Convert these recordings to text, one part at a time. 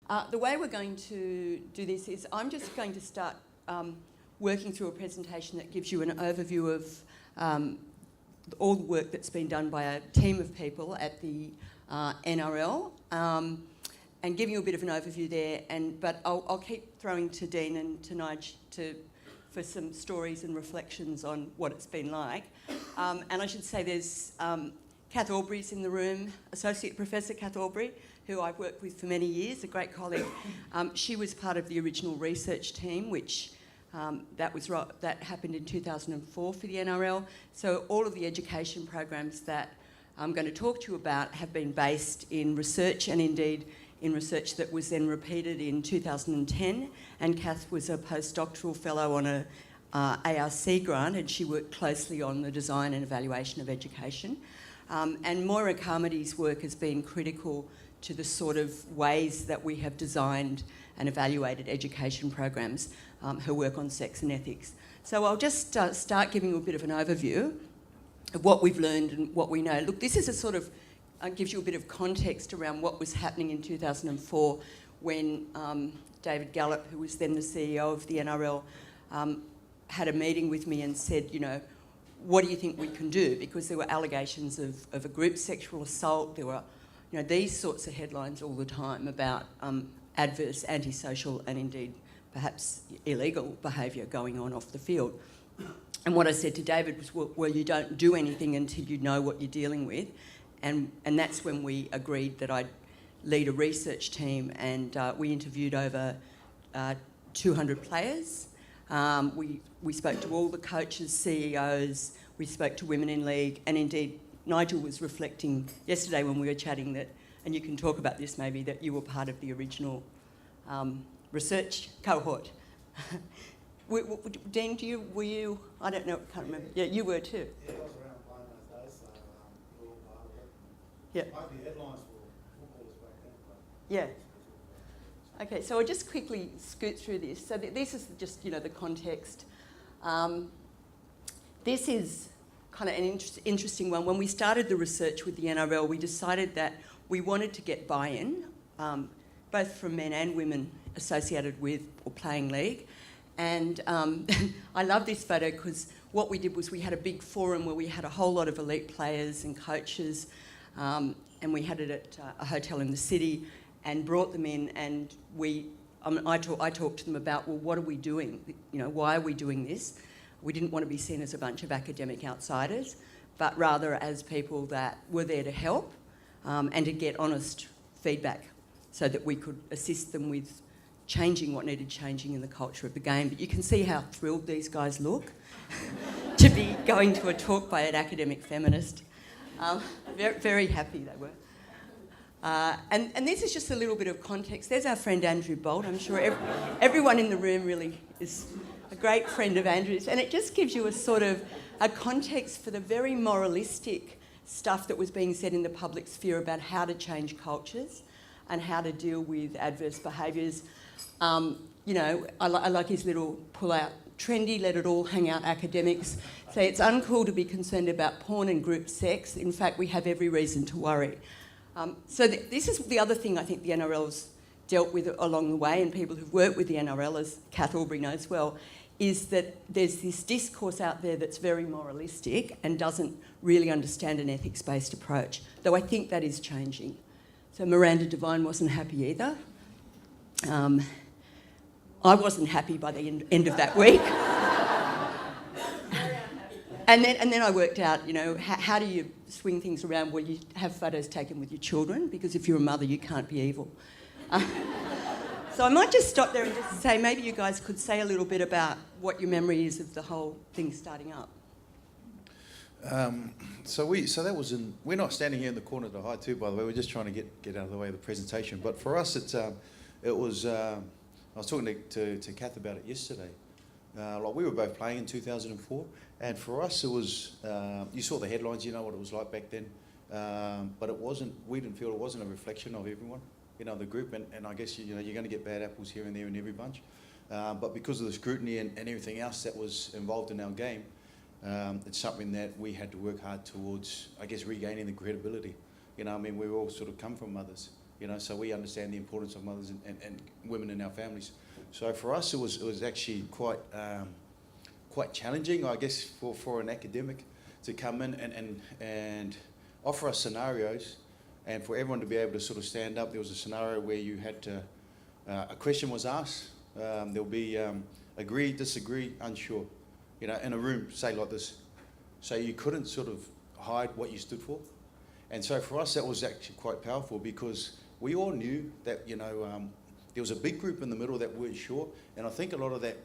The way we're going to do this is I'm just going to start working through a presentation that gives you an overview of all the work that's been done by a team of people at the NRL, and giving you a bit of an overview there. But I'll keep throwing to Dean and to Nige for some stories and reflections on what it's been like. And I should say there's Kath Aubrey's in the room, Associate Professor Kath Aubrey, who I've worked with for many years, a great colleague. She was part of the original research team, which that happened in 2004 for the NRL. So all of the education programs that I'm going to talk to you about have been based in research, and indeed in research that was then repeated in 2010. And Kath was a postdoctoral fellow on a ARC grant, and she worked closely on the design and evaluation of education. And Moira Carmody's work has been critical to the sort of ways that we have designed and evaluated education programs, her work on sex and ethics. So I'll just start giving you a bit of an overview of what we've learned and what we know. Look, this is a sort of, gives you a bit of context around what was happening in 2004 when David Gallop, who was then the CEO of the NRL, had a meeting with me and said, you know, what do you think we can do? Because there were allegations of a group sexual assault. There were, you know, these sorts of headlines all the time about adverse, antisocial and indeed perhaps illegal behaviour going on off the field. And what I said to David was, well, you don't do anything until you know what you're dealing with. And that's when we agreed that I'd lead a research team, and we interviewed over 200 players. We spoke to all the coaches, CEOs, we spoke to women in league, and indeed Nigel was reflecting yesterday when we were chatting that, and you can talk about this maybe, that you were part of the original research cohort. Dean, were you? I don't know, can't remember. Yeah, you were too. Yeah, I was around playing those days, so we were all part of it. Yeah. Might be headlines for footballers back then. But Yeah. Okay, so I'll just quickly scoot through this. So this is just, you know, the context. This is kind of an interesting one. When we started the research with the NRL, we decided that we wanted to get buy-in, both from men and women associated with or playing league. And I love this photo because what we did was we had a big forum where we had a whole lot of elite players and coaches, and we had it at a hotel in the city, and brought them in, and I talked to them about, well, what are we doing? You know, why are we doing this? We didn't want to be seen as a bunch of academic outsiders, but rather as people that were there to help and to get honest feedback so that we could assist them with changing what needed changing in the culture of the game. But you can see how thrilled these guys look to be going to a talk by an academic feminist. Very, very happy they were. And this is just a little bit of context. There's our friend Andrew Bolt. I'm sure everyone in the room really is a great friend of Andrew's. And it just gives you a sort of a context for the very moralistic stuff that was being said in the public sphere about how to change cultures and how to deal with adverse behaviours. You know, I like his little pull-out, trendy, let it all hang out academics. Say it's uncool to be concerned about porn and group sex. In fact, we have every reason to worry. So this is the other thing I think the NRL's dealt with along the way, and people who've worked with the NRL, as Kath Aubrey knows well, is that there's this discourse out there that's very moralistic and doesn't really understand an ethics-based approach, though I think that is changing. So Miranda Devine wasn't happy either. I wasn't happy by the end of that week. And then I worked out, you know, how do you swing things around where you have photos taken with your children? Because if you're a mother, you can't be evil. So I might just stop there and just say maybe you guys could say a little bit about what your memory is of the whole thing starting up. So that was in. We're not standing here in the corner to hide too, by the way. We're just trying to get out of the way of the presentation. But for us, it was. I was talking to Kath about it yesterday. Like we were both playing in 2004, and for us it was. You saw the headlines. You know what it was like back then. But it wasn't. We didn't feel it wasn't a reflection of everyone. You know, the group, and I guess you know you're going to get bad apples here and there in every bunch. But because of the scrutiny and everything else that was involved in our game. It's something that we had to work hard towards, I guess, regaining the credibility. You know, I mean, we all sort of come from mothers. so we understand the importance of mothers and women in our families. So for us, it was actually quite challenging, I guess, for an academic to come in and offer us scenarios, and for everyone to be able to sort of stand up. There was a scenario where you had to, a question was asked, there'll be agree, disagree, unsure, in a room, say like this. So you couldn't sort of hide what you stood for. And so for us, that was actually quite powerful, because we all knew that, there was a big group in the middle that weren't sure. And I think a lot of that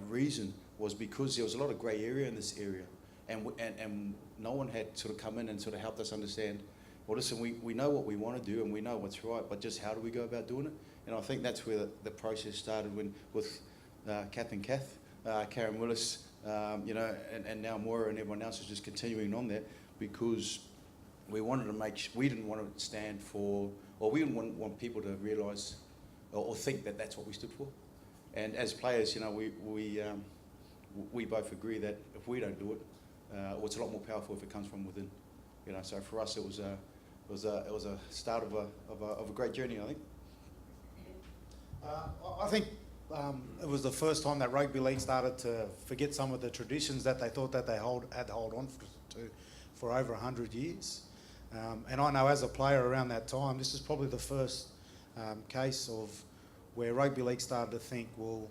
reason was because there was a lot of grey area in this area. And no one had sort of come in and sort of helped us understand, well, listen, we know what we want to do and we know what's right, but just how do we go about doing it? And I think that's where the process started with Catharine, Karen Willis, and now Moira and everyone else is just continuing on that, because we wanted to we didn't want to stand for, or we didn't want people to realise or think that that's what we stood for. And as players, we both agree that if we don't do it, it's a lot more powerful if it comes from within. So for us, it was a start of a great journey, I think. I think it was the first time that rugby league started to forget some of the traditions that they thought that they had to hold on to for over 100 years. And I know as a player around that time, this is probably the first case of where rugby league started to think, well,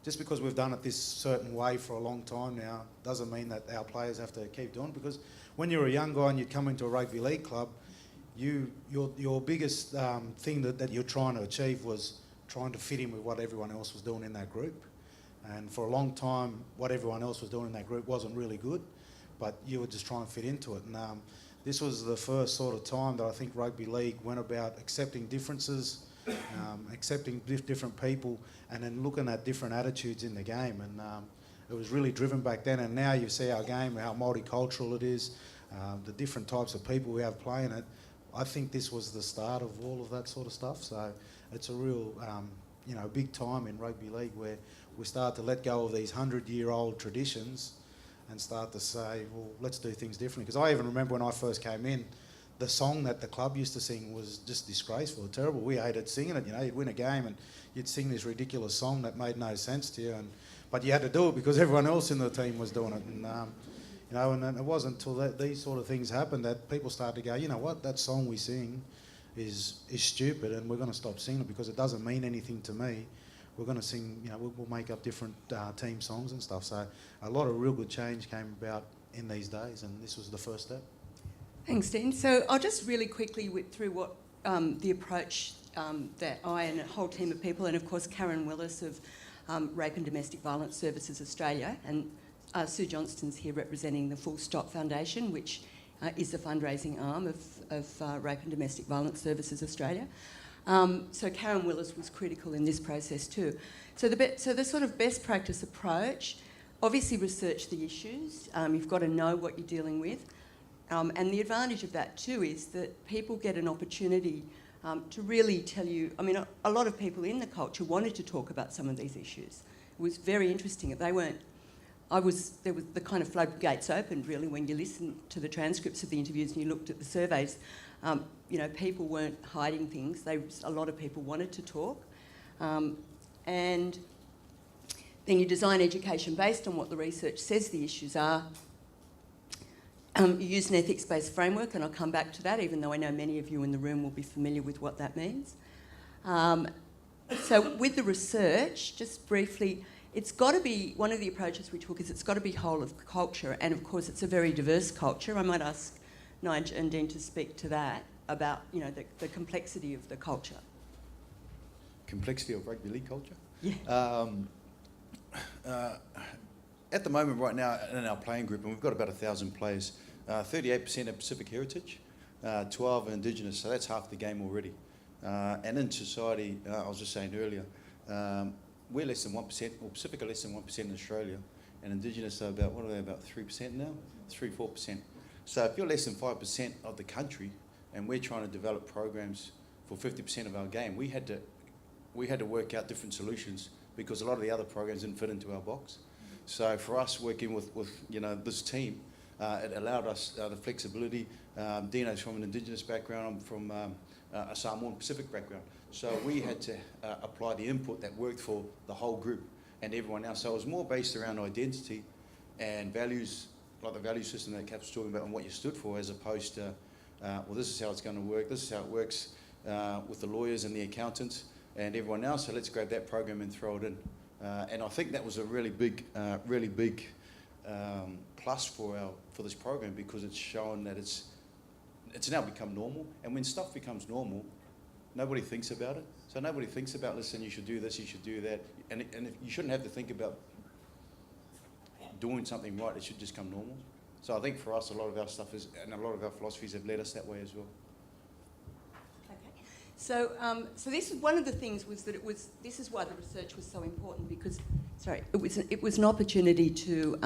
just because we've done it this certain way for a long time now, doesn't mean that our players have to keep doing it. Because when you're a young guy and you come into a rugby league club, your biggest thing that you're trying to achieve was trying to fit in with what everyone else was doing in that group. And for a long time, what everyone else was doing in that group wasn't really good, but you were just trying to fit into it. And this was the first sort of time that I think rugby league went about accepting differences, accepting different people, and then looking at different attitudes in the game. And it was really driven back then. And now you see our game, how multicultural it is, the different types of people we have playing it. I think this was the start of all of that sort of stuff. So it's a real, big time in rugby league where we start to let go of these 100-year-old traditions and start to say, well, let's do things differently. Because I even remember when I first came in, the song that the club used to sing was just disgraceful, terrible. We hated singing it. You'd win a game and you'd sing this ridiculous song that made no sense to you, but you had to do it because everyone else in the team was doing it. And and it wasn't until these sort of things happened that people started to go, you know what, that song we sing is stupid, and we're going to stop singing it because it doesn't mean anything to me. We're going to sing, we'll make up different team songs and stuff. So a lot of real good change came about in these days, and this was the first step. Thanks, Dean. So I'll just really quickly whip through what the approach that I and a whole team of people, and of course Karen Willis of Rape and Domestic Violence Services Australia, and Sue Johnston's here representing the Full Stop Foundation, which is the fundraising arm of Rape and Domestic Violence Services Australia. So Karen Willis was critical in this process too. So the sort of best practice approach, obviously research the issues. You've got to know what you're dealing with. And the advantage of that too is that people get an opportunity to really tell you. I mean, a lot of people in the culture wanted to talk about some of these issues. It was very interesting. There was the kind of floodgates opened really when you listened to the transcripts of the interviews and you looked at the surveys. People weren't hiding things. A lot of people wanted to talk. And then you design education based on what the research says the issues are. You use an ethics-based framework, and I'll come back to that, even though I know many of you in the room will be familiar with what that means. So with the research, just briefly, it's got to be, one of the approaches we took is it's got to be whole of culture, and of course it's a very diverse culture. I might ask Nigel and Dean to speak to that, about the complexity of the culture. Complexity of rugby league culture? Yeah. At the moment right now in our playing group, and we've got about 1,000 players, 38% are Pacific heritage, 12 are Indigenous, so that's half the game already. And in society, I was just saying earlier, we're less than 1%, or Pacific are less than 1% in Australia, and Indigenous are about, what are they, about 3% now? 3-4%. So if you're less than 5% of the country, and we're trying to develop programs for 50% of our game, we had to work out different solutions because a lot of the other programs didn't fit into our box. So for us, working with this team, it allowed us the flexibility. Dino's from an Indigenous background. I'm from a Samoan Pacific background. So we had to apply the input that worked for the whole group and everyone else. So it was more based around identity and values, like the value system that Kath was talking about and what you stood for, as opposed to, well, this is how it's going to work, this is how it works with the lawyers and the accountants and everyone else, so let's grab that program and throw it in. And I think that was a really big plus for this program, because it's shown that it's now become normal. And when stuff becomes normal, nobody thinks about it. So nobody thinks about, listen, you should do this, you should do that. And you shouldn't have to think about doing something right, it should just come normal. So I think for us, a lot of our stuff is, and a lot of our philosophies have led us that way as well. Okay. So, so this is one of the things was that this is why the research was so important, because, it was an opportunity to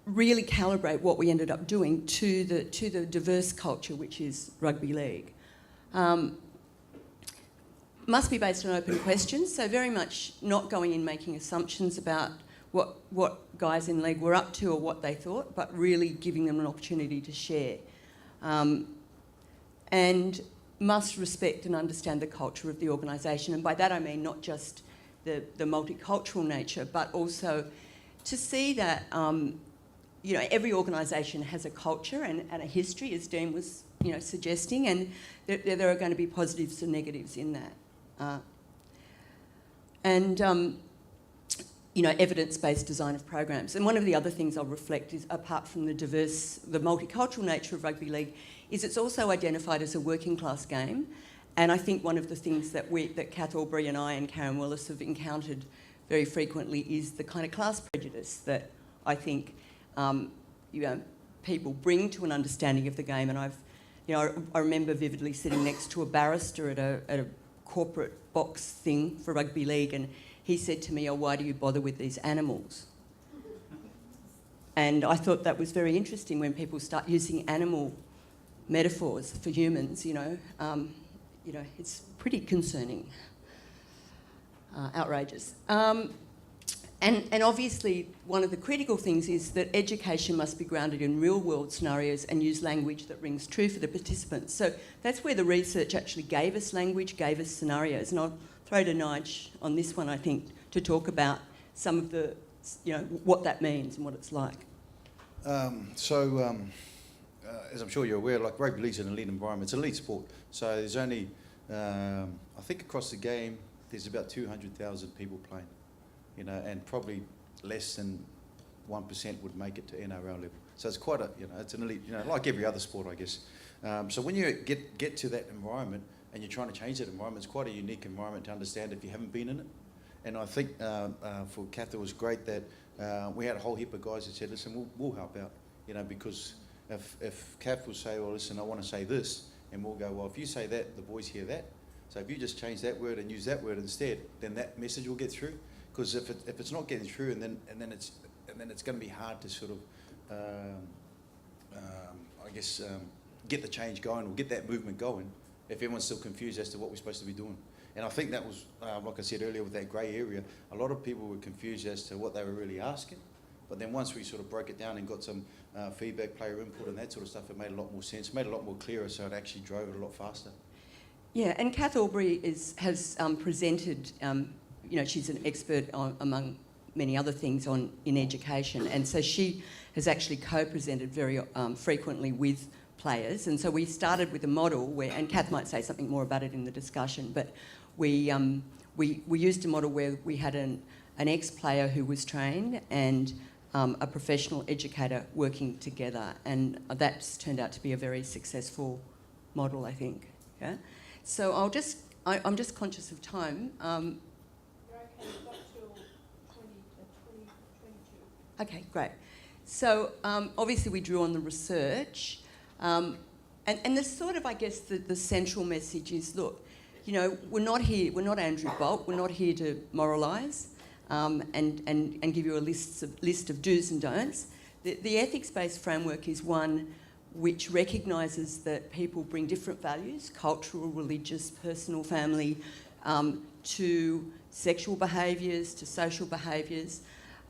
really calibrate what we ended up doing to the diverse culture which is rugby league. Must be based on open questions, so very much not going in making assumptions about what guys in league were up to or what they thought, but really giving them an opportunity to share. And must respect and understand the culture of the organisation, and by that I mean not just the multicultural nature, but also to see that every organisation has a culture and a history, as Dean was suggesting, and there are going to be positives and negatives in that. Evidence-based design of programs. And one of the other things I'll reflect is, apart from the multicultural nature of rugby league, is it's also identified as a working class game. And I think one of the things that Kath Aubrey and I and Karen Willis have encountered very frequently is the kind of class prejudice that I think people bring to an understanding of the game. And I remember vividly sitting next to a barrister at a corporate box thing for rugby league, and he said to me, "Oh, why do you bother with these animals?" And I thought that was very interesting when people start using animal metaphors for humans. It's pretty concerning, outrageous. And obviously, one of the critical things is that education must be grounded in real-world scenarios and use language that rings true for the participants. So that's where the research actually gave us language, gave us scenarios. And I'll throw to Nige on this one, I think, to talk about some of the, what that means and what it's like. As I'm sure you're aware, like rugby league's an elite environment. It's an elite sport. So there's only, I think across the game, there's about 200,000 people playing. And probably less than 1% would make it to NRL level. So it's quite it's an elite, like every other sport, I guess. So when you get to that environment and you're trying to change that environment, it's quite a unique environment to understand if you haven't been in it. And I think for Kath, it was great that we had a whole heap of guys that said, listen, we'll help out, because if Kath will say, well, listen, I want to say this, and we'll go, well, if you say that, the boys hear that. So if you just change that word and use that word instead, then that message will get through. Because if it's not getting through, and then it's going to be hard to sort of, get the change going or get that movement going if everyone's still confused as to what we're supposed to be doing. And I think that was, like I said earlier, with that grey area, a lot of people were confused as to what they were really asking. But then once we sort of broke it down and got some feedback, player input, and that sort of stuff, it made a lot more sense, made it a lot more clearer, so it actually drove it a lot faster. Yeah, and Kath Aubrey has presented. She's an expert among many other things in education, and so she has actually co-presented very frequently with players. And so we started with a model where, and Kath might say something more about it in the discussion, but we used a model where we had an ex-player who was trained and a professional educator working together, and that's turned out to be a very successful model, I think. Yeah. So I'm just conscious of time. Okay, great. So obviously we drew on the research, and the sort of, I guess, the central message is, look, we're not Andrew Bolt, we're not here to moralise and give you a list of do's and don'ts. The ethics-based framework is one which recognises that people bring different values, cultural, religious, personal, family, to sexual behaviours, to social behaviours.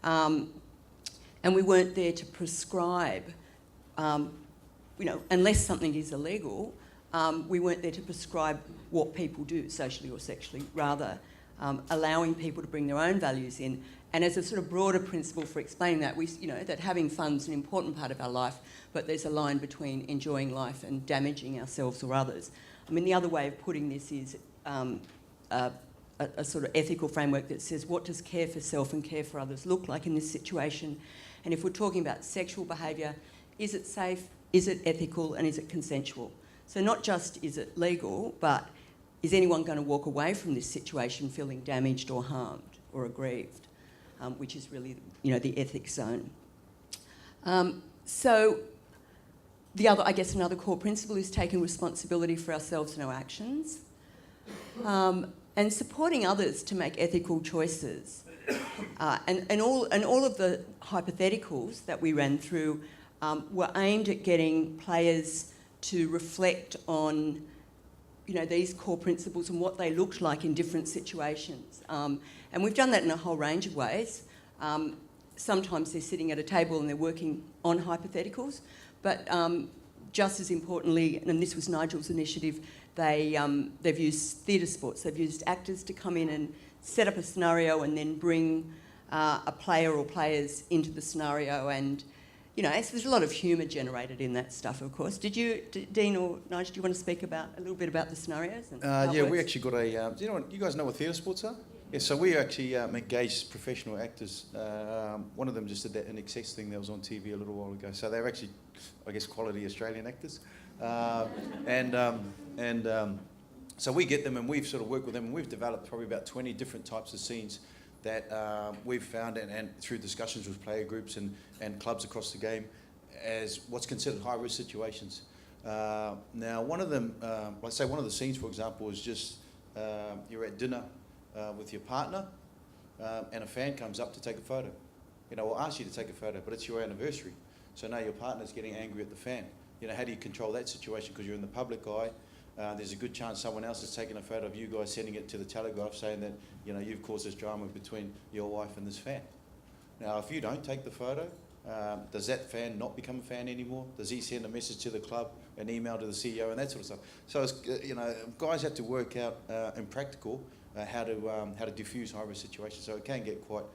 And we weren't there to prescribe. unless something is illegal, we weren't there to prescribe what people do, socially or sexually, rather allowing people to bring their own values in. And as a sort of broader principle for explaining that, that having fun's an important part of our life, but there's a line between enjoying life and damaging ourselves or others. I mean, the other way of putting this is a sort of ethical framework that says, what does care for self and care for others look like in this situation? And if we're talking about sexual behaviour, is it safe, is it ethical, and is it consensual? So not just is it legal, but is anyone going to walk away from this situation feeling damaged or harmed or aggrieved, which is really, the ethics zone. So another core principle is taking responsibility for ourselves and our actions, and supporting others to make ethical choices. And all of the hypotheticals that we ran through were aimed at getting players to reflect on, these core principles and what they looked like in different situations. And we've done that in a whole range of ways. Sometimes they're sitting at a table and they're working on hypotheticals, but just as importantly, and this was Nigel's initiative, they've used theatre sports. They've used actors to come in and set up a scenario and then bring a player or players into the scenario. And, there's a lot of humour generated in that stuff, of course. Dean or Nigel, do you want to speak a little bit about the scenarios? And we actually got a... you guys know what theatre sports are? Yeah, so we actually engaged professional actors. One of them just did that In Excess thing that was on TV a little while ago. So they're actually, I guess, quality Australian actors. So we get them and we've sort of worked with them and we've developed probably about 20 different types of scenes that we've found and through discussions with player groups and clubs across the game as what's considered high-risk situations. Now, one of them, let's say one of the scenes, for example, is just you're at dinner with your partner and a fan comes up to take a photo. Or ask you to take a photo, but it's your anniversary. So now your partner's getting angry at the fan. How do you control that situation? Because you're in the public eye. There's a good chance someone else is taking a photo of you guys, sending it to the Telegraph, saying that you've caused this drama between your wife and this fan. Now, if you don't take the photo, does that fan not become a fan anymore? Does he send a message to the club, an email to the CEO, and that sort of stuff? So it's, guys have to work out in practical how to diffuse high-risk situations. So it can get quite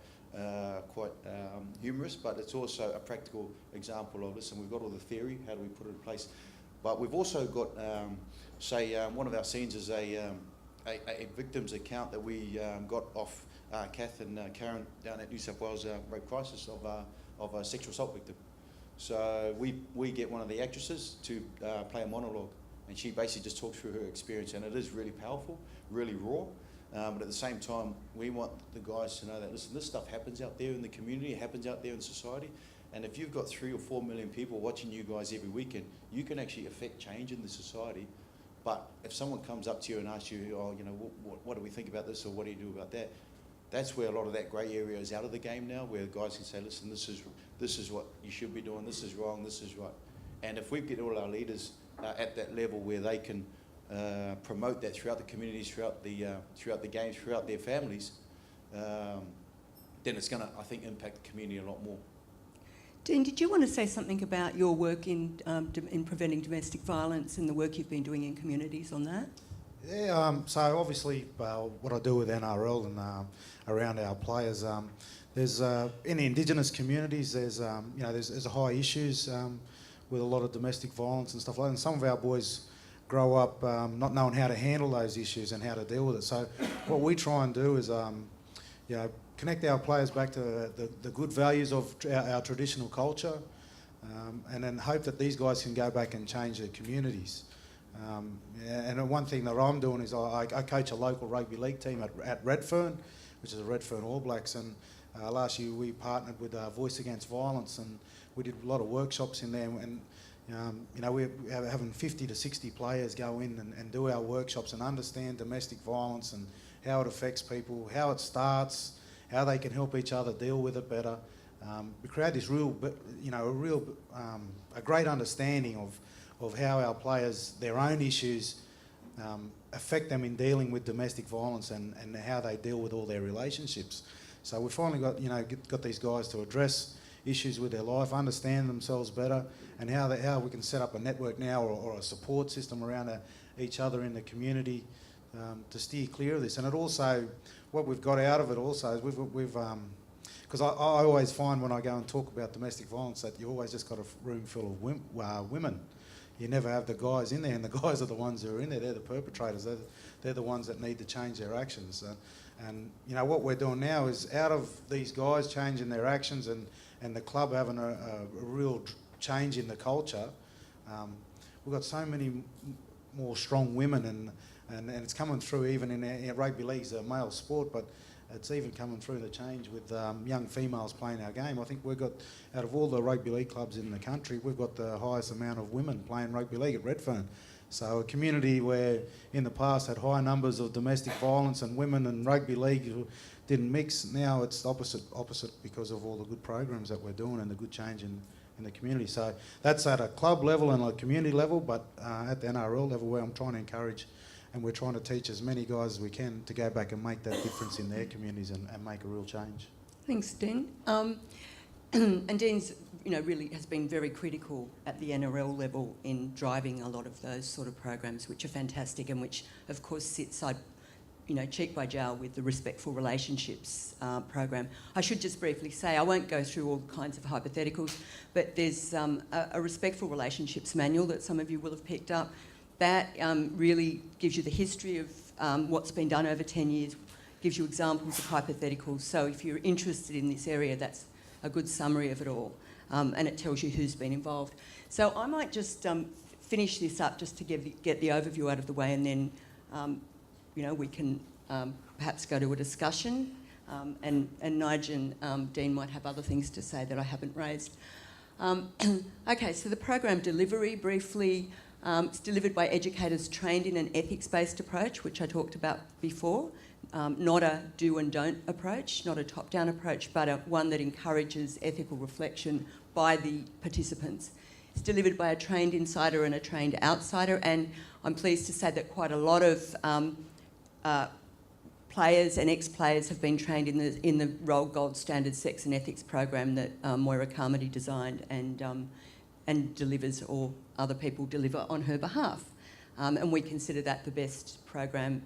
humorous, but it's also a practical example of this. And we've got all the theory. How do we put it in place? But we've also got, one of our scenes is a victim's account that we got off Kath and Karen down at New South Wales Rape Crisis of a sexual assault victim. So we get one of the actresses to play a monologue, and she basically just talks through her experience, and it is really powerful, really raw. But at the same time, we want the guys to know that, listen, this stuff happens out there in the community, it happens out there in society. And if you've got 3 or 4 million people watching you guys every weekend, you can actually affect change in the society. But if someone comes up to you and asks you, what do we think about this, or what do you do about that? That's where a lot of that grey area is out of the game now, where guys can say, listen, this is what you should be doing, this is wrong, this is right. And if we get all our leaders at that level where they can promote that throughout the communities, throughout the games, throughout their families, then it's going to, I think, impact the community a lot more. Dean, did you want to say something about your work in preventing domestic violence and the work you've been doing in communities on that? Yeah, so obviously what I do with NRL and around our players, there's in the Indigenous communities, there's high issues with a lot of domestic violence and stuff like that. And some of our boys grow up not knowing how to handle those issues and how to deal with it. So what we try and do is, connect our players back to the good values of our traditional culture, and then hope that these guys can go back and change their communities. And one thing that I'm doing is I coach a local rugby league team at Redfern, which is the Redfern All Blacks, and last year we partnered with Voice Against Violence, and we did a lot of workshops in there, and we're having 50 to 60 players go in and do our workshops and understand domestic violence and how it affects people, how it starts, how they can help each other deal with it better. We create this a great understanding of how our players, their own issues, affect them in dealing with domestic violence and how they deal with all their relationships. So we finally got these guys to address issues with their life, understand themselves better, and how we can set up a network now or a support system around each other in the community to steer clear of this. And it also, what we've got out of it also is we've because I always find when I go and talk about domestic violence that you always just got a room full of women. You never have the guys in there, and the guys are the ones who are in there. They're the perpetrators. They're the ones that need to change their actions. And you know what we're doing now is, out of these guys changing their actions and the club having a real change in the culture, we've got so many more strong women, and it's coming through even in rugby league's a male sport, but it's even coming through the change with young females playing our game. I think we've got, out of all the rugby league clubs in the country, we've got the highest amount of women playing rugby league at Redfern. So a community where in the past had high numbers of domestic violence and women and rugby league who didn't mix, now it's opposite because of all the good programs that we're doing and the good change in the community. So that's at a club level and a community level, but at the NRL level, where I'm trying to encourage, and we're trying to teach as many guys as we can to go back and make that difference in their communities and make a real change. Thanks, Dean. And Dean's, really has been very critical at the NRL level in driving a lot of those sort of programs, which are fantastic and which, of course, sit side, cheek by jowl with the Respectful Relationships program. I should just briefly say, I won't go through all kinds of hypotheticals, but there's a Respectful Relationships manual that some of you will have picked up. That really gives you the history of what's been done over 10 years, gives you examples of hypotheticals. So if you're interested in this area, that's a good summary of it all. And it tells you who's been involved. So I might just finish this up just to get the overview out of the way, and then, we can perhaps go to a discussion. And Nigel and Dean might have other things to say that I haven't raised. Okay, so the program delivery, briefly. It's delivered by educators trained in an ethics-based approach, which I talked about before. Not a do and don't approach, not a top-down approach, but one that encourages ethical reflection by the participants. It's delivered by a trained insider and a trained outsider, and I'm pleased to say that quite a lot of players and ex-players have been trained in the Roll Gold Standard Sex and Ethics program that Moira Carmody designed and delivers, or other people deliver on her behalf. And we consider that the best program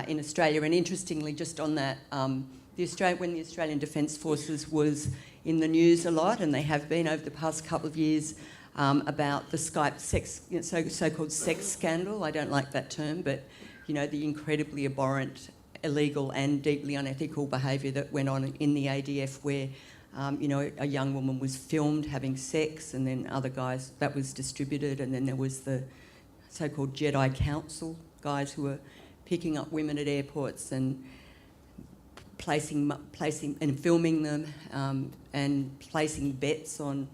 in Australia. And interestingly, just on that, when the Australian Defence Forces was in the news a lot, and they have been over the past couple of years, about the Skype sex, so-called sex scandal. I don't like that term, but the incredibly abhorrent, illegal and deeply unethical behaviour that went on in the ADF, where a young woman was filmed having sex, and then other guys, that was distributed, and then there was the so-called Jedi Council guys who were picking up women at airports and placing and filming them, and placing bets on,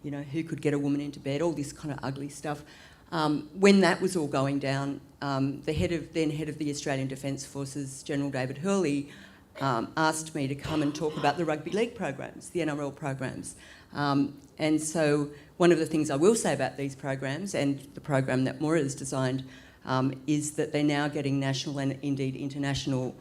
who could get a woman into bed, all this kind of ugly stuff. When that was all going down, the head of the Australian Defence Forces, General David Hurley, asked me to come and talk about the rugby league programs, the NRL programs. And so one of the things I will say about these programs, and the program that Moira has designed, is that they're now getting national and indeed international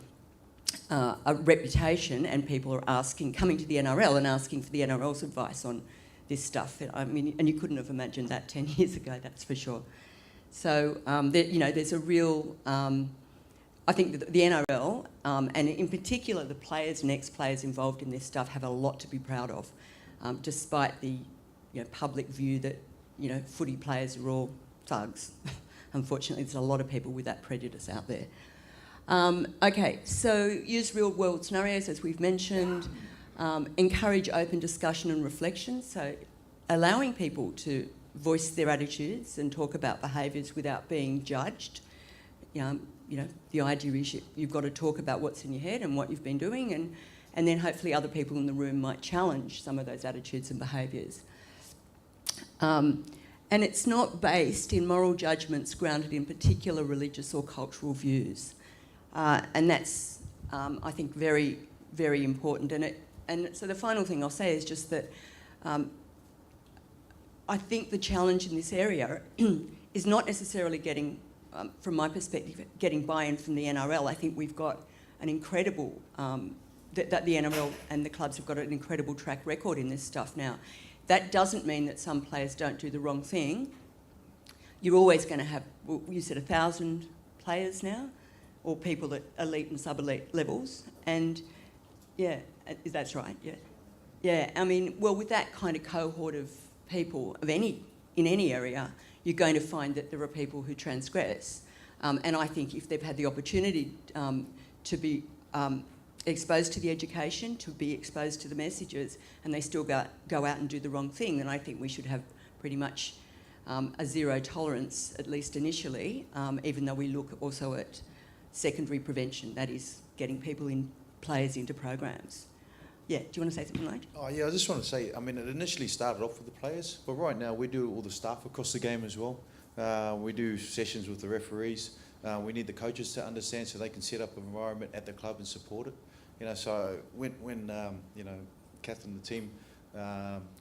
a reputation, and people are coming to the NRL and asking for the NRL's advice on this stuff. I mean, and you couldn't have imagined that 10 years ago, that's for sure. So, there's a real... I think the NRL, and in particular the players and ex-players involved in this stuff, have a lot to be proud of, despite the public view that footy players are all thugs. Unfortunately, there's a lot of people with that prejudice out there. Okay, so use real-world scenarios, as we've mentioned. Encourage open discussion and reflection, so allowing people to voice their attitudes and talk about behaviours without being judged. The idea is you've got to talk about what's in your head and what you've been doing, and then hopefully other people in the room might challenge some of those attitudes and behaviours. And it's not based in moral judgments grounded in particular religious or cultural views. And that's, I think, very, very important. And so the final thing I'll say is just that I think the challenge in this area is not necessarily getting... from my perspective, getting buy-in from the NRL. I think we've got an incredible that the NRL and the clubs have got an incredible track record in this stuff now. That doesn't mean that some players don't do the wrong thing. You're always going to have, well, you said 1,000 players now, or people at elite and sub-elite levels, and yeah, that's right, yeah. Yeah, I mean, well, with that kind of cohort of people in any area, you're going to find that there are people who transgress. And I think if they've had the opportunity to be exposed to the education, to be exposed to the messages, and they still go out and do the wrong thing, then I think we should have pretty much a zero tolerance, at least initially, even though we look also at secondary prevention, that is getting players into programs. Yeah, do you want to say something, like? Oh yeah, I just want to say, I mean, it initially started off with the players, but right now we do all the staff across the game as well. We do sessions with the referees. We need the coaches to understand so they can set up an environment at the club and support it. You know, so when you know, Catharine and the team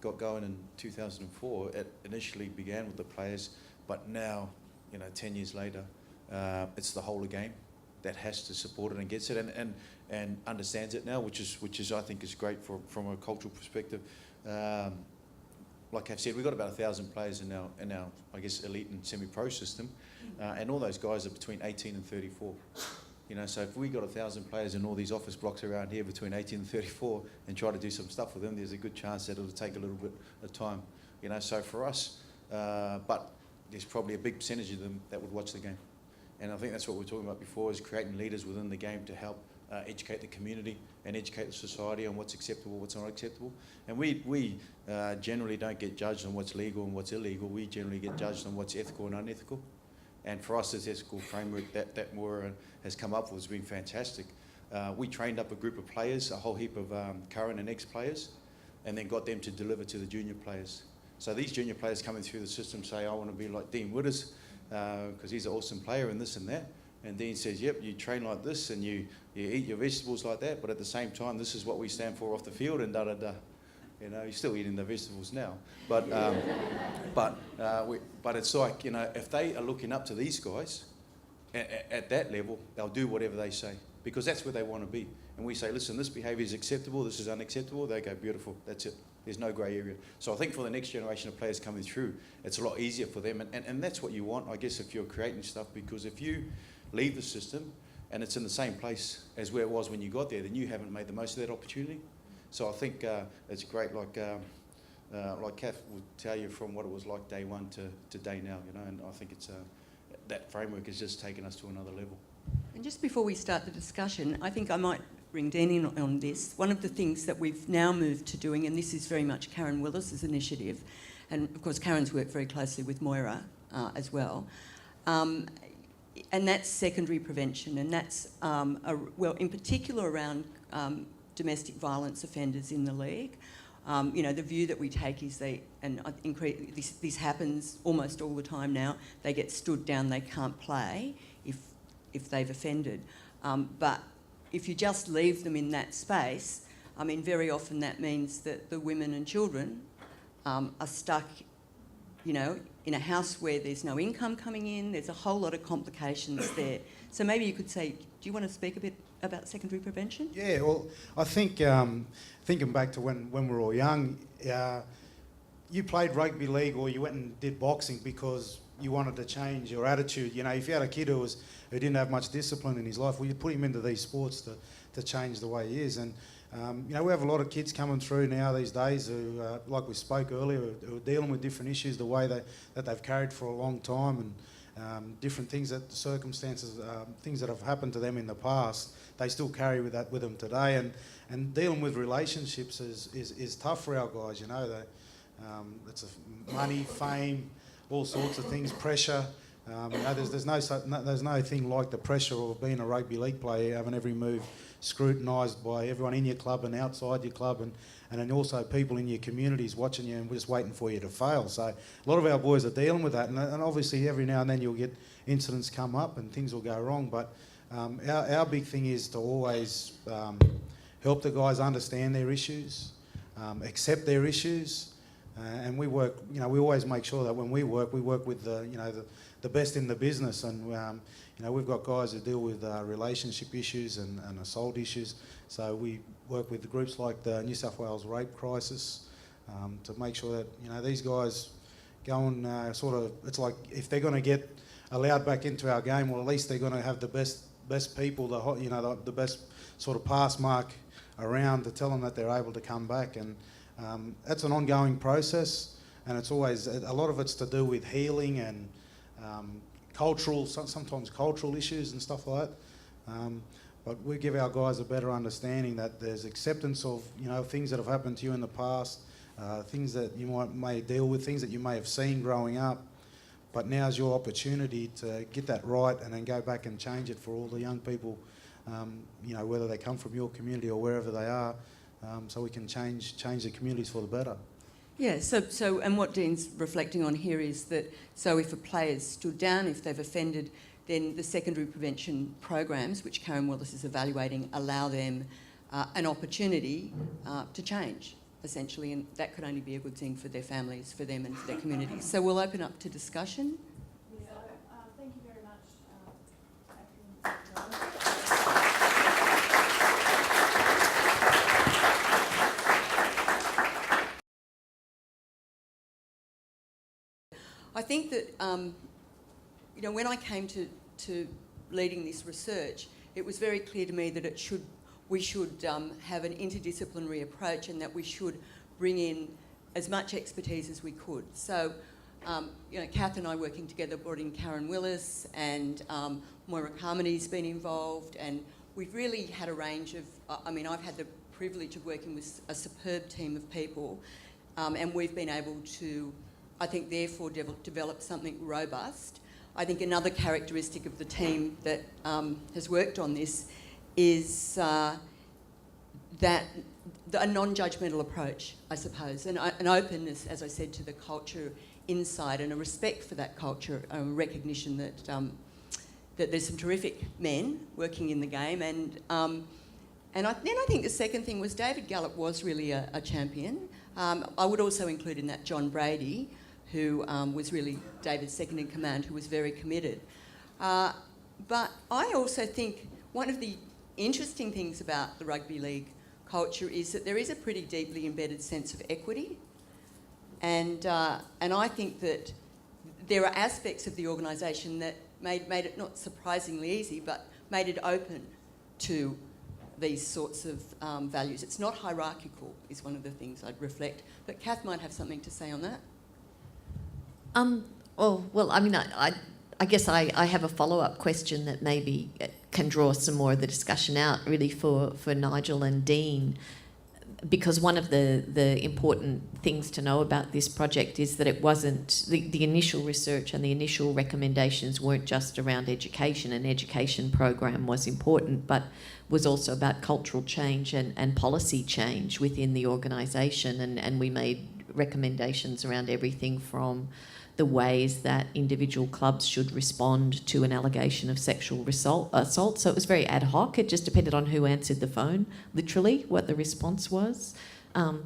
got going in 2004, it initially began with the players, but now, you know, 10 years later, it's the whole of the game that has to support it and gets it and understands it now, which is I think is great from a cultural perspective. Like I've said, we've got about 1,000 players in our I guess elite and semi-pro system, and all those guys are between 18 and 34. You know, so if we got 1,000 players in all these office blocks around here between 18 and 34 and try to do some stuff with them, there's a good chance that it'll take a little bit of time. You know, so for us, but there's probably a big percentage of them that would watch the game. And I think that's what we were talking about before, is creating leaders within the game to help educate the community and educate the society on what's acceptable, what's not acceptable. And we generally don't get judged on what's legal and what's illegal. We generally get judged on what's ethical and unethical. And for us, this ethical framework that Moira has come up with has been fantastic. We trained up a group of players, a whole heap of current and ex-players, and then got them to deliver to the junior players. So these junior players coming through the system say, I want to be like Dean Widders, because he's an awesome player and this and that. And Dean says, yep, you train like this and you eat your vegetables like that, but at the same time, this is what we stand for off the field and da-da-da. You know, he's still eating the vegetables now. But but it's like, you know, if they are looking up to these guys at that level, they'll do whatever they say because that's where they want to be. And we say, listen, this behaviour is acceptable, this is unacceptable. They go, beautiful, that's it. There's no grey area. So I think for the next generation of players coming through, it's a lot easier for them. And that's what you want, I guess, if you're creating stuff, because if you leave the system and it's in the same place as where it was when you got there, then you haven't made the most of that opportunity. So I think it's great, like Kath would tell you, from what it was like day one to day now, you know, and I think it's that framework has just taken us to another level. And just before we start the discussion, I think I might bring Dan in on this. One of the things that we've now moved to doing, and this is very much Karen Willis's initiative, and of course Karen's worked very closely with Moira as well, and that's secondary prevention, and that's, well, in particular around domestic violence offenders in the league. You know, the view that we take is this happens almost all the time now, they get stood down, they can't play if they've offended. But if you just leave them in that space, I mean, very often that means that the women and children are stuck, you know, in a house where there's no income coming in, there's a whole lot of complications there. So maybe you could say, do you want to speak a bit about secondary prevention? Yeah, well, I think thinking back to when we were all young, you played rugby league or you went and did boxing because you wanted to change your attitude. You know, if you had a kid who didn't have much discipline in his life, well, you'd put him into these sports to change the way he is. And you know, we have a lot of kids coming through now these days who, like we spoke earlier, who are dealing with different issues, the way that they've carried for a long time, and different things, that circumstances, things that have happened to them in the past, they still carry with them today. And dealing with relationships is tough for our guys. You know, it's money, fame, all sorts of things, pressure. You know, there's no thing like the pressure of being a rugby league player, having every move scrutinised by everyone in your club and outside your club, and then also people in your communities watching you and just waiting for you to fail. So a lot of our boys are dealing with that, and obviously every now and then you'll get incidents come up and things will go wrong. But our big thing is to always help the guys understand their issues, accept their issues. And we work, you know, we always make sure that when we work with the the best in the business. And you know, we've got guys who deal with relationship issues and assault issues. So we work with groups like the New South Wales Rape Crisis to make sure that, you know, these guys go and sort of, it's like if they're going to get allowed back into our game, well, at least they're going to have the best people, the best sort of pass mark around to tell them that they're able to come back. And that's an ongoing process, and it's always, a lot of it's to do with healing and sometimes cultural issues and stuff like that. But we give our guys a better understanding that there's acceptance of, you know, things that have happened to you in the past, things that you may deal with, things that you may have seen growing up. But now's your opportunity to get that right and then go back and change it for all the young people, you know, whether they come from your community or wherever they are, so we can change the communities for the better. Yeah, so and what Dean's reflecting on here is that, so if a player's stood down, if they've offended, then the secondary prevention programs, which Karen Willis is evaluating, allow them an opportunity to change, essentially, and that could only be a good thing for their families, for them and for their communities. So we'll open up to discussion. Yeah, thank you very much, Catherine. I think that, you know, when I came to leading this research, it was very clear to me that we should have an interdisciplinary approach, and that we should bring in as much expertise as we could. So, you know, Kath and I working together brought in Karen Willis, and Moira Carmody's been involved, and we've really had a range of, I mean, I've had the privilege of working with a superb team of people, and we've been able to, I think, therefore develop something robust. I think another characteristic of the team that has worked on this is that a non-judgmental approach, I suppose, and an openness, as I said, to the culture inside, and a respect for that culture, a recognition that that there's some terrific men working in the game, and then I think the second thing was David Gallup was really a champion. I would also include in that John Brady, who was really David's second in command, who was very committed. But I also think one of the interesting things about the rugby league culture is that there is a pretty deeply embedded sense of equity, and I think that there are aspects of the organisation that made it not surprisingly easy, but made it open to these sorts of values. It's not hierarchical, is one of the things I'd reflect. But Kath might have something to say on that. Well, I mean, I guess I have a follow-up question that maybe can draw some more of the discussion out, really, for Nigel and Dean, because one of the important things to know about this project is that it wasn't, the initial research and the initial recommendations weren't just around education. An education program was important, but was also about cultural change and policy change within the organisation, and we made recommendations around everything from the ways that individual clubs should respond to an allegation of sexual assault. So it was very ad hoc. It just depended on who answered the phone, literally, what the response was,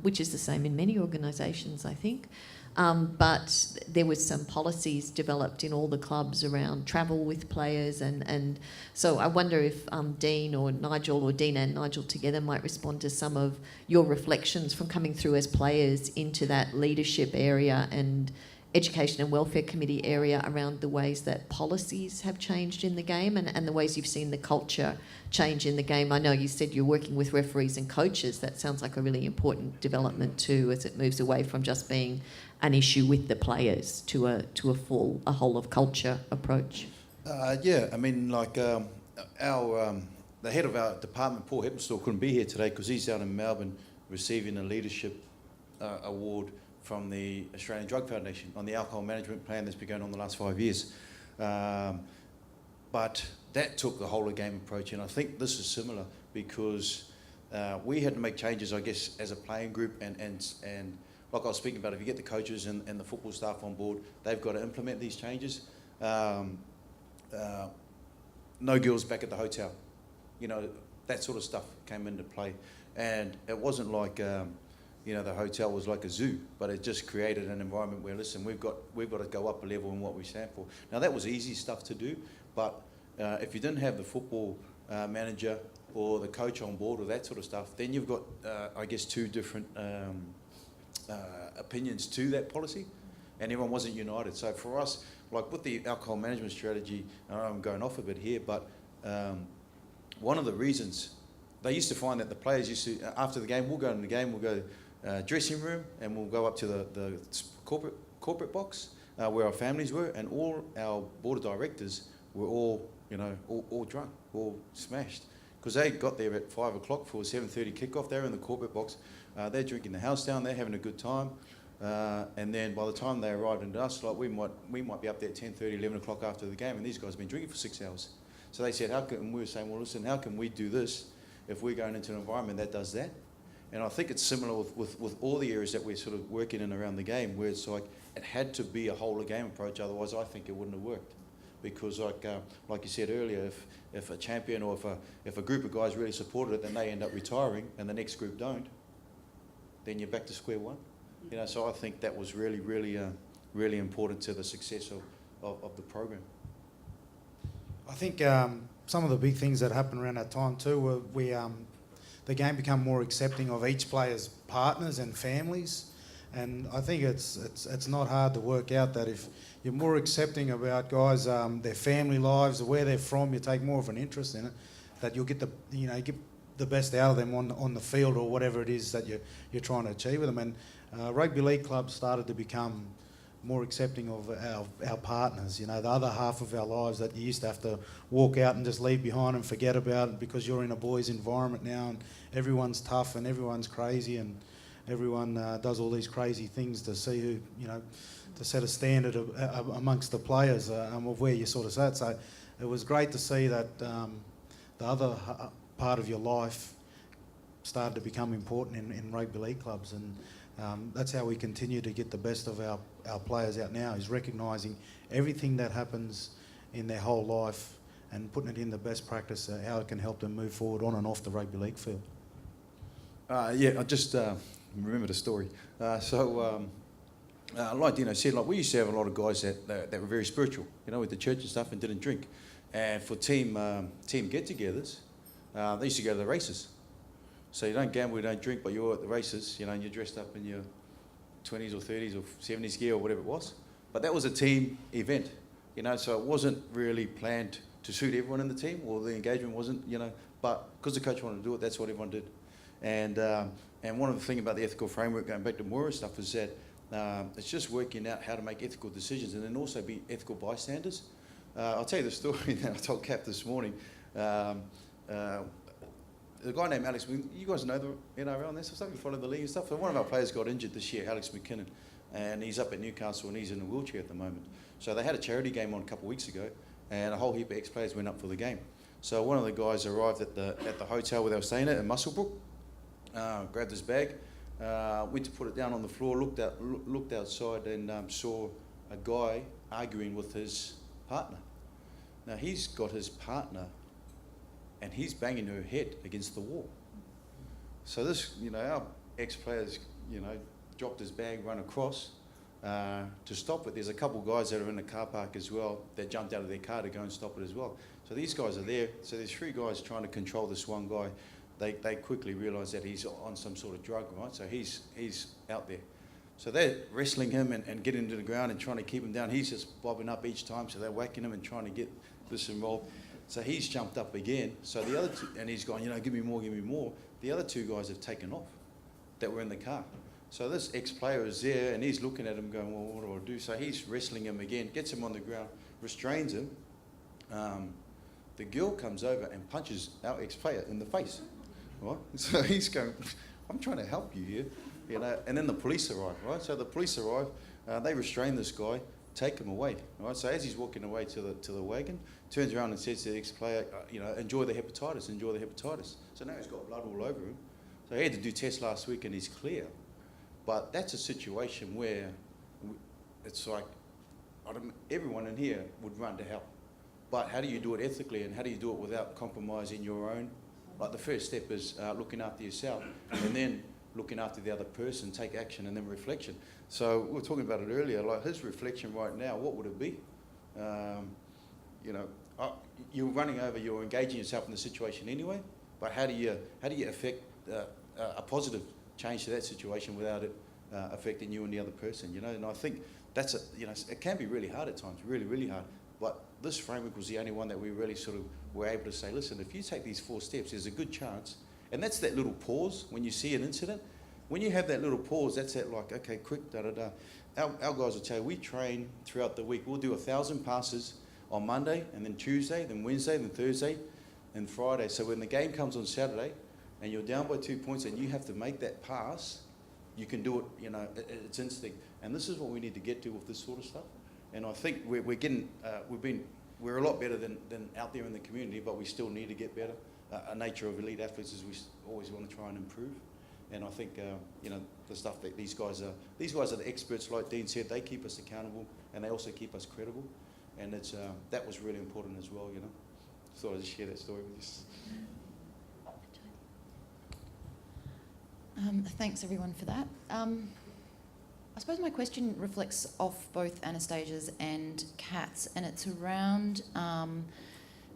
which is the same in many organisations, I think. But there was some policies developed in all the clubs around travel with players, and so I wonder if Dean or Nigel, or Dean and Nigel together, might respond to some of your reflections from coming through as players into that leadership area and Education and Welfare Committee area around the ways that policies have changed in the game, and the ways you've seen the culture change in the game. I know you said you're working with referees and coaches. That sounds like a really important development too, as it moves away from just being an issue with the players to a whole of culture approach. Yeah, I mean, like the head of our department, Paul Heppenstall, couldn't be here today because he's out in Melbourne receiving a leadership award from the Australian Drug Foundation on the alcohol management plan that's been going on the last 5 years. But that took the whole of game approach, and I think this is similar because we had to make changes, I guess, as a playing group, and like I was speaking about, if you get the coaches and the football staff on board, they've got to implement these changes. No girls back at the hotel, you know, that sort of stuff came into play, and it wasn't like you know, the hotel was like a zoo, but it just created an environment where, listen, we've got to go up a level in what we stand for. Now, that was easy stuff to do, but if you didn't have the football manager or the coach on board or that sort of stuff, then you've got, I guess, two different opinions to that policy, and everyone wasn't united. So for us, like with the alcohol management strategy, I know I'm going off a bit here, but one of the reasons, they used to find that the players used to, after the game, we'll go in the game, we'll go dressing room, and we'll go up to the corporate box where our families were, and all our board of directors were all, you know, all drunk, all smashed. Because they got there at 5 o'clock for a 7:30 kickoff. They're in the corporate box. They're drinking the house down. They're having a good time. And then by the time they arrived into us, like we might be up there at 10:30, 11 o'clock after the game, and these guys have been drinking for 6 hours. So they said, and we were saying, well, listen, how can we do this if we're going into an environment that does that? And I think it's similar with all the areas that we're sort of working in around the game, where it's like it had to be a whole of game approach. Otherwise, I think it wouldn't have worked. Because like you said earlier, if a champion or if a group of guys really supported it, then they end up retiring, and the next group don't, then you're back to square one. You know, so I think that was really, really, really important to the success of the program. I think some of the big things that happened around that time too were the game become more accepting of each player's partners and families, and I think it's not hard to work out that if you're more accepting about guys, their family lives, where they're from, you take more of an interest in it, that you'll get the best out of them on the field or whatever it is that you're trying to achieve with them. And rugby league clubs started to become more accepting of our partners, you know, the other half of our lives that you used to have to walk out and just leave behind and forget about because you're in a boys' environment now, and everyone's tough and everyone's crazy and everyone does all these crazy things to see who, you know, to set a standard amongst the players of where you sort of sat. So it was great to see that the other part of your life started to become important in rugby league clubs, and that's how we continue to get the best of our players out now, is recognising everything that happens in their whole life and putting it in the best practice, how it can help them move forward on and off the rugby league field. Yeah, I just remembered a story. Like Dino said, like we used to have a lot of guys that were very spiritual, you know, with the church and stuff, and didn't drink. And for team get-togethers, they used to go to the races. So you don't gamble, you don't drink, but you're at the races, you know, and you're dressed up in your 20s or 30s or 70s gear or whatever it was. But that was a team event, you know, so it wasn't really planned to suit everyone in the team, or the engagement wasn't, you know, but because the coach wanted to do it, that's what everyone did. And one of the things about the ethical framework, going back to Moira's stuff, is that it's just working out how to make ethical decisions and then also be ethical bystanders. I'll tell you the story that I told Cap this morning. The guy named Alex, you guys know the NRL and that sort of stuff, you follow the league and stuff. So one of our players got injured this year, Alex McKinnon, and he's up at Newcastle and he's in a wheelchair at the moment. So they had a charity game on a couple of weeks ago, and a whole heap of ex-players went up for the game. So one of the guys arrived at the hotel where they were staying at in Muswellbrook, grabbed his bag, went to put it down on the floor, looked outside and saw a guy arguing with his partner. Now he's got his partner and he's banging her head against the wall. So this, you know, our ex-players, you know, dropped his bag, run across to stop it. There's a couple of guys that are in the car park as well that jumped out of their car to go and stop it as well. So these guys are there. So there's 3 guys trying to control this one guy. They quickly realise that he's on some sort of drug, right? So he's out there. So they're wrestling him and getting him to the ground and trying to keep him down. He's just bobbing up each time, so they're whacking him and trying to get this involved. So he's jumped up again. So the other two, and he's gone, you know, give me more, give me more. The other 2 guys have taken off that were in the car. So this ex-player is there and he's looking at him going, well, what do I do? So he's wrestling him again, gets him on the ground, restrains him. The girl comes over and punches our ex-player in the face. Right? So he's going, I'm trying to help you here. You know, and then the police arrive, right? So the police arrive, they restrain this guy, take him away, right? So as he's walking away to the wagon, turns around and says to the ex-player, you know, enjoy the hepatitis, enjoy the hepatitis. So now he's got blood all over him. So he had to do tests last week and he's clear. But that's a situation where it's like, everyone in here would run to help. But how do you do it ethically and how do you do it without compromising your own? Like the first step is looking after yourself, and then looking after the other person, take action, and then reflection. So we were talking about it earlier, like his reflection right now, what would it be? You know, you're running over, you're engaging yourself in the situation anyway, but how do you affect a positive change to that situation without it affecting you and the other person, you know? And I think that's it can be really hard at times, really, really hard. But this framework was the only one that we really sort of were able to say, listen, if you take these 4 steps, there's a good chance. And that's that little pause when you see an incident. When you have that little pause, that's that like, okay, quick, da-da-da. Our guys will tell you, we train throughout the week. We'll do 1,000 passes on Monday, and then Tuesday, then Wednesday, then Thursday, and Friday. So when the game comes on Saturday, and you're down by 2 points, and you have to make that pass, you can do it, you know, it's instinct. And this is what we need to get to with this sort of stuff. And I think we're a lot better than out there in the community, but we still need to get better. A nature of elite athletes is we always want to try and improve. And I think, you know, the stuff that these guys are the experts, like Dean said, they keep us accountable and they also keep us credible. And it's, that was really important as well, you know. So I just share that story with you. Thanks everyone for that. I suppose my question reflects off both Anastasia's and Kat's, and it's around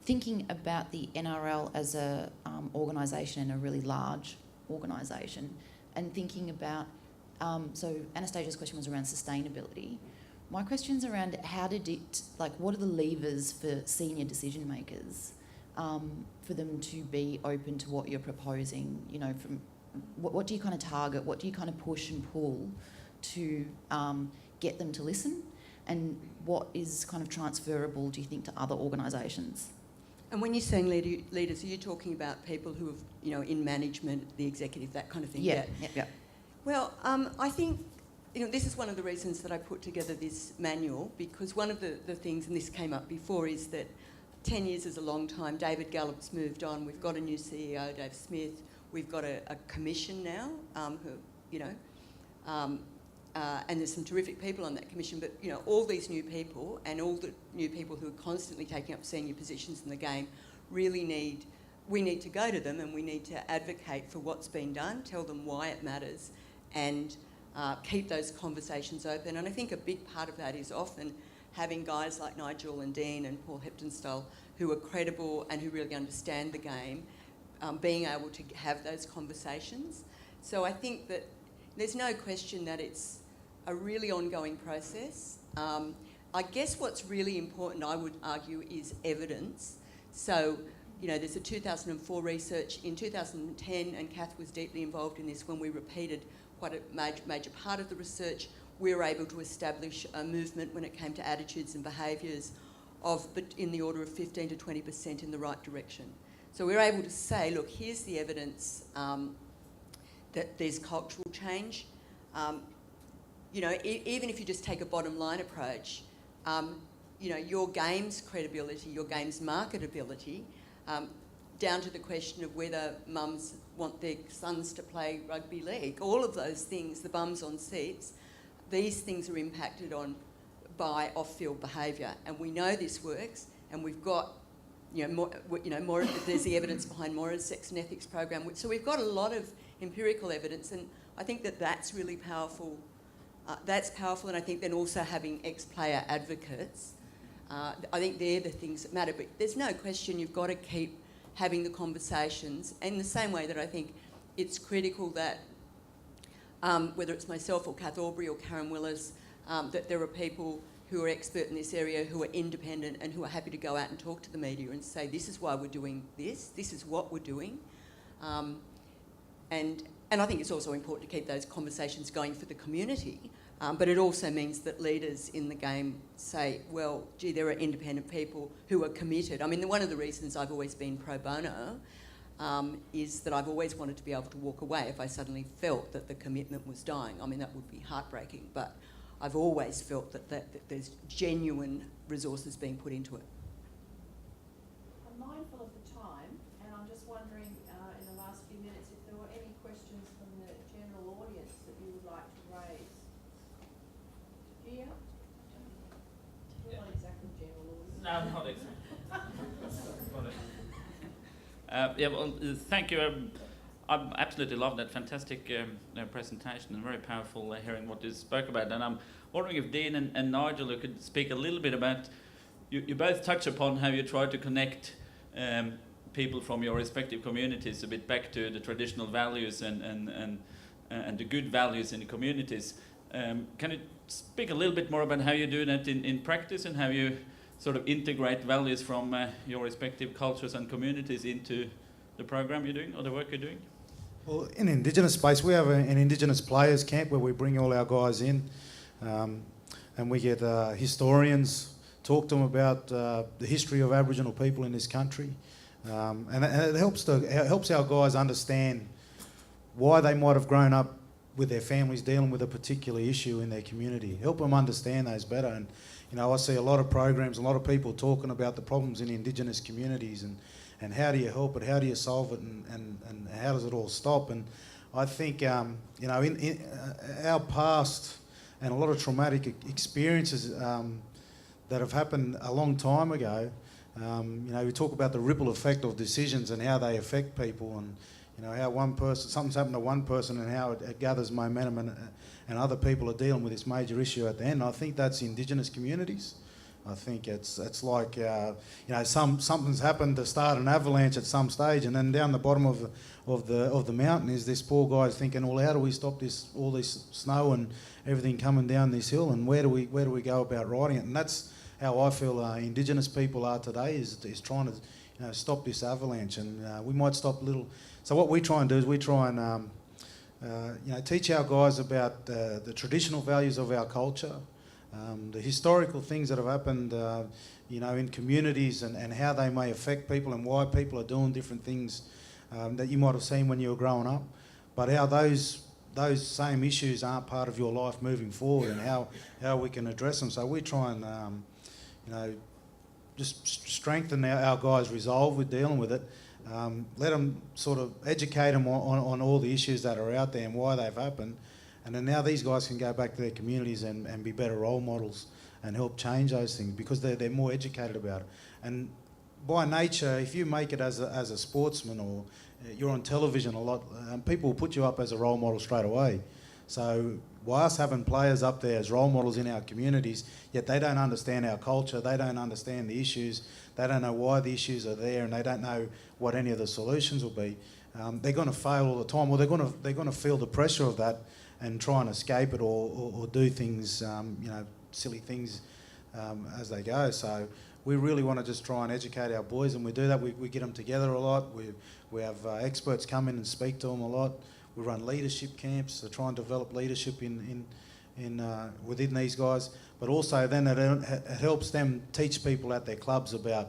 thinking about the NRL as a organisation and a really large organisation, and thinking about, so Anastasia's question was around sustainability. My question's around what are the levers for senior decision makers for them to be open to what you're proposing, you know, from what do you kind of target, what do you kind of push and pull to get them to listen, and what is kind of transferable, do you think, to other organisations? And when you're saying leaders, are you talking about people who have, you know, in management, the executive, that kind of thing? Yeah. Well, I think, you know, this is one of the reasons that I put together this manual, because one of the things, and this came up before, is that 10 years is a long time. David Gallup's moved on. We've got a new CEO, Dave Smith. We've got a commission now, who, you know, and there's some terrific people on that commission, but, you know, all these new people and all the new people who are constantly taking up senior positions in the game we need to go to them, and we need to advocate for what's been done, tell them why it matters, and keep those conversations open. And I think a big part of that is often having guys like Nigel and Dean and Paul Heptonstall who are credible and who really understand the game, being able to have those conversations. So I think that there's no question that it's a really ongoing process. I guess what's really important, I would argue, is evidence. So, you know, there's a 2004 research in 2010, and Kath was deeply involved in this when we repeated quite a major part of the research. We were able to establish a movement when it came to attitudes and behaviours in the order of 15 to 20% in the right direction. So we're able to say, look, here's the evidence that there's cultural change. You know, even if you just take a bottom line approach, you know, your game's credibility, your game's marketability, down to the question of whether mums want their sons to play rugby league, all of those things, the bums on seats, these things are impacted on by off-field behaviour, and we know this works, and we've got, you know, more. There's the evidence behind Mora's sex and ethics program, so we've got a lot of empirical evidence, and I think that that's really powerful. That's powerful, and I think then also having ex-player advocates, I think they're the things that matter. But there's no question you've got to keep having the conversations, in the same way that I think it's critical that whether it's myself or Kath Aubrey or Karen Willis, that there are people who are expert in this area, who are independent and who are happy to go out and talk to the media and say, this is why we're doing this is what we're doing. And I think it's also important to keep those conversations going for the community, but it also means that leaders in the game say, well, gee, there are independent people who are committed. I mean, one of the reasons I've always been pro bono is that I've always wanted to be able to walk away if I suddenly felt that the commitment was dying. I mean, that would be heartbreaking, but I've always felt that there's genuine resources being put into it. I'm mindful of the time, and I'm just wondering in the last few minutes if there were any questions from the general audience that you would like to raise. Gia? You're not exactly general audience. No, not exactly. Yeah, well, thank you. I absolutely love that fantastic presentation and very powerful hearing what you spoke about. And I'm wondering if Dean and Nigel you could speak a little bit about, you both touch upon how you try to connect people from your respective communities a bit back to the traditional values and the good values in the communities. Can you speak a little bit more about how you do that in practice and how you sort of integrate values from your respective cultures and communities into the program you're doing or the work you're doing? Well, in Indigenous space, we have an Indigenous players camp where we bring all our guys in, and we get historians, talk to them about the history of Aboriginal people in this country, and it helps our guys understand why they might have grown up with their families dealing with a particular issue in their community. Help them understand those better. And you know, I see a lot of programs, a lot of people talking about the problems in Indigenous communities and how do you help it, how do you solve it, and how does it all stop? And I think, you know, in our past and a lot of traumatic experiences that have happened a long time ago, you know, we talk about the ripple effect of decisions and how they affect people, and you know, how one person, something's happened to one person and how it gathers momentum and other people are dealing with this major issue at the end. I think that's Indigenous communities. I think it's like, you know, something's happened to start an avalanche at some stage, and then down the bottom of the mountain is this poor guy thinking, well, how do we stop all this snow and everything coming down this hill, and where do we go about riding it? And that's how I feel Indigenous people are today, is trying to, you know, stop this avalanche, and we might stop a little. So what we try and do is we try and you know, teach our guys about the traditional values of our culture, the historical things that have happened, you know, in communities, and how they may affect people and why people are doing different things that you might have seen when you were growing up, but how those same issues aren't part of your life moving forward, and how we can address them. So we try and you know, just strengthen our guys' resolve with dealing with it. Let them sort of educate them on all the issues that are out there and why they've happened, and then now these guys can go back to their communities and be better role models and help change those things, because they're more educated about it. And by nature, if you make it as a sportsman, or you're on television a lot, people will put you up as a role model straight away. So by us having players up there as role models in our communities, yet they don't understand our culture, they don't understand the issues, they don't know why the issues are there, and they don't know what any of the solutions will be, they're going to fail all the time, or they're going to feel the pressure of that and try and escape it, or do things, you know, silly things as they go. So we really want to just try and educate our boys, and we do that. We get them together a lot. We have experts come in and speak to them a lot. We run leadership camps to try and develop leadership in within these guys, but also then it helps them teach people at their clubs about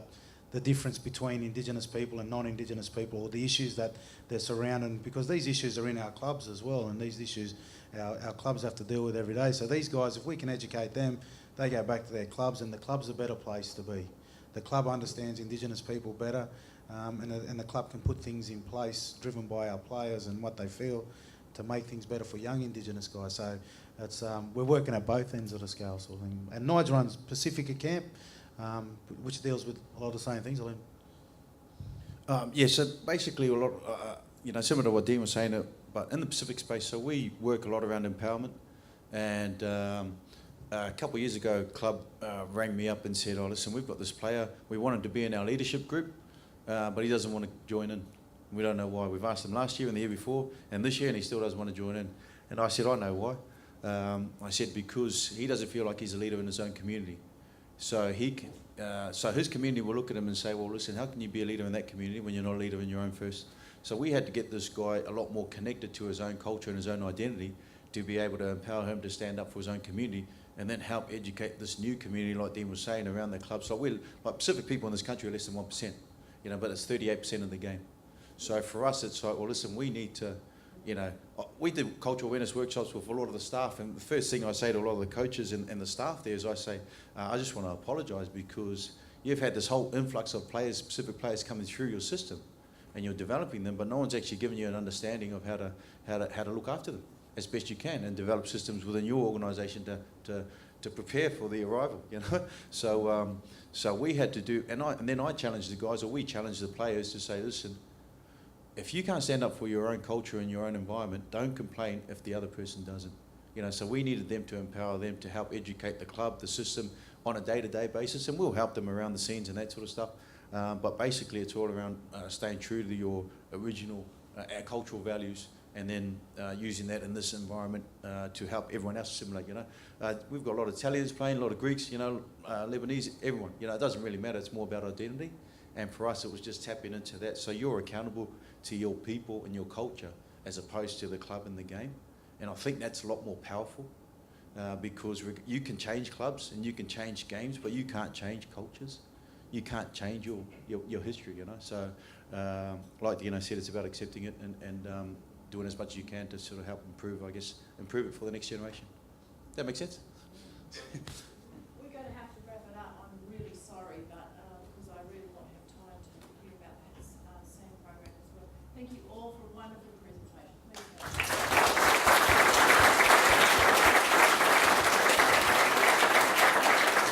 the difference between Indigenous people and non-Indigenous people, or the issues that they're surrounding, because these issues are in our clubs as well, and these issues our clubs have to deal with every day. So these guys, if we can educate them, they go back to their clubs, and the club's a better place to be. The club understands Indigenous people better, and the club can put things in place driven by our players and what they feel to make things better for young Indigenous guys. So it's, we're working at both ends of the scale, sort of thing. And Nige runs Pacifica Camp, which deals with a lot of the same things. Yeah, so basically a lot, you know, similar to what Dean was saying, but in the Pacific space, so we work a lot around empowerment. And a couple of years ago, a club rang me up and said, oh, listen, we've got this player, we want him to be in our leadership group, but he doesn't want to join in. We don't know why. We've asked him last year and the year before and this year, and he still doesn't want to join in. And I said, I know why. I said, because he doesn't feel like he's a leader in his own community. So so his community will look at him and say, well, listen, how can you be a leader in that community when you're not a leader in your own first? So we had to get this guy a lot more connected to his own culture and his own identity to be able to empower him to stand up for his own community, and then help educate this new community, like Dean was saying, around the club. So like Pacific people in this country are less than 1%, you know, but it's 38% of the game. So for us, it's like, well, listen, we need to, you know, we do cultural awareness workshops with a lot of the staff, and the first thing I say to a lot of the coaches and the staff there is I say, I just want to apologise, because you've had this whole influx of players, Pacific players coming through your system, and you're developing them, but no one's actually giving you an understanding of how to look after them as best you can, and develop systems within your organisation to prepare for the arrival, you know. So we had to do, and then I challenged the guys, or we challenged the players to say, listen, if you can't stand up for your own culture and your own environment, don't complain if the other person doesn't. You know, so we needed them to empower them to help educate the club, the system on a day-to-day basis, and we'll help them around the scenes and that sort of stuff. But basically, it's all around staying true to your original cultural values, and then using that in this environment to help everyone else assimilate. You know, we've got a lot of Italians playing, a lot of Greeks, you know, Lebanese, everyone. You know, it doesn't really matter. It's more about identity. And for us, it was just tapping into that. So you're accountable to your people and your culture as opposed to the club and the game. And I think that's a lot more powerful because you can change clubs and you can change games, but you can't change cultures. You can't change your history, you know. So, like Dino said, it's about accepting it and doing as much as you can to sort of help improve, I guess, improve it for the next generation. Does that make sense?